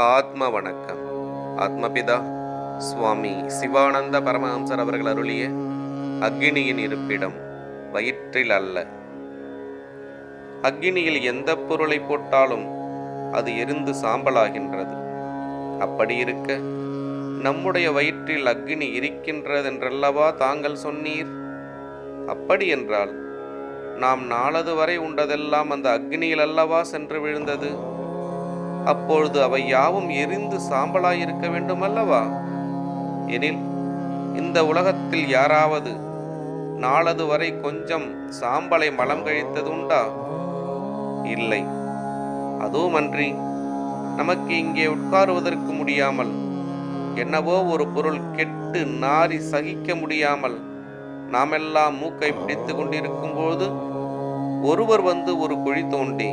ஆத்ம வணக்கம். ஆத்மபிதா சுவாமி சிவானந்த பரமஹம்சர் அவர்கள் அருளிய அக்னியின் இருப்பிடம் வயிற்றில் அல்ல. அக்னியில் எந்த பொருளை போட்டாலும் அது எரிந்து சாம்பலாகின்றது. அப்படி இருக்க நம்முடைய வயிற்றில் அக்னி இருக்கின்றதென்றல்லவா தாங்கள் சொன்னீர்? அப்படி என்றால் நாம் நாளது வரை உண்டதெல்லாம் அந்த அக்னியில் அல்லவா சென்று விழுந்தது? அப்பொழுது அவை யாவும் எரிந்து சாம்பலாயிருக்க வேண்டுமல்லவா? எனில் இந்த உலகத்தில் யாராவது நாளது வரை கொஞ்சம் சாம்பலை மலம் கழித்தது உண்டா? இல்லை. அதுவுமன்றி நமக்கு இங்கே உட்காருவதற்கு முடியாமல், என்னவோ ஒரு பொருள் கெட்டு நாரி சகிக்க முடியாமல் நாமெல்லாம் மூக்கை பிடித்து கொண்டிருக்கும் போது ஒருவர் வந்து ஒரு குழி தோண்டி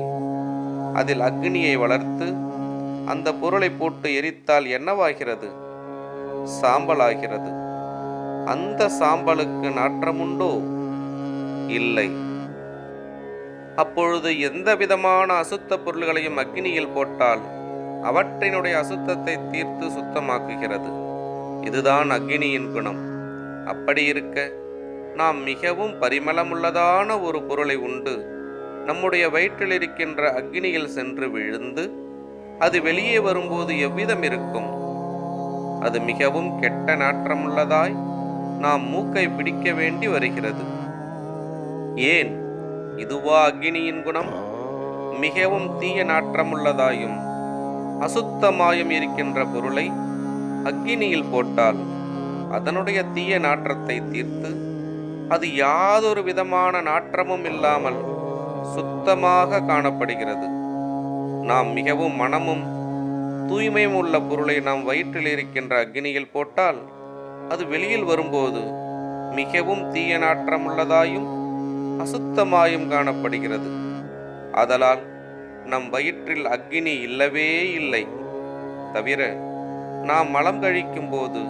அதில் அக்னியை வளர்த்து அந்த பொருளை போட்டு எரித்தால் என்னவாகிறது? சாம்பலாகிறது. அந்த சாம்பலுக்கு நாற்றமுண்டோ? இல்லை. அப்பொழுது எந்த விதமான அசுத்த பொருள்களையும் அக்னியில் போட்டால் அவற்றினுடைய அசுத்தத்தை தீர்த்து சுத்தமாக்குகிறது. இதுதான் அக்னியின் குணம். அப்படி இருக்க நாம் மிகவும் பரிமளமுள்ளதான ஒரு பொருளை உண்டு நம்முடைய வயிற்றில் இருக்கின்ற அக்னியில் சென்று விழுந்து அது வெளியே வரும்போது எவ்விதம் இருக்கும்? அது மிகவும் கெட்ட நாற்றமுள்ளதாய் நாம் மூக்கை பிடிக்க வேண்டி வருகிறது. ஏன்? இதுவா அக்னியின் குணம்? மிகவும் தீய நாற்றமுள்ளதாயும் அசுத்தமாயும் இருக்கின்ற பொருளை அக்னியில் போட்டால் அதனுடைய தீய நாற்றத்தை தீர்த்து அது யாதொரு விதமான நாற்றமும் இல்லாமல் சுத்தமாக காணப்படுகிறது. நாம் மிகவும் மனமும் தூய்மையும் உள்ள பொருளை நாம் வயிற்றில் இருக்கின்ற அக்னியில் போட்டால் அது வெளியில் வரும்போது மிகவும் தீய நாற்றம் உள்ளதாயும் அசுத்தமாயும் காணப்படுகிறது. ஆதலால் நம் வயிற்றில் அக்னி இல்லவே இல்லை. தவிர நாம் மலம் கழிக்கும் போது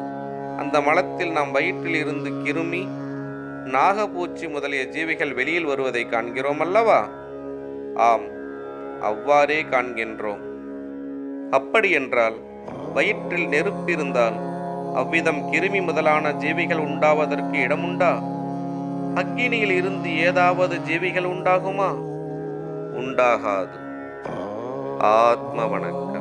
அந்த மலத்தில் நம் வயிற்றில் இருந்து கிருமி, நாகப்பூச்சி முதலிய ஜீவிகள் வெளியில் வருவதை காண்கிறோம் அல்லவா? ஆம், அவ்வாறே காண்கின்றோம். அப்படியென்றால் வயிற்றில் நெருப்பிருந்தால் அவ்விதம் கிருமி முதலான ஜீவிகள் உண்டாவதற்கு இடமுண்டா? அக்னியில் இருந்து ஏதாவது ஜீவிகள் உண்டாகுமா? உண்டாகாது. ஆத்ம வணக்கம்.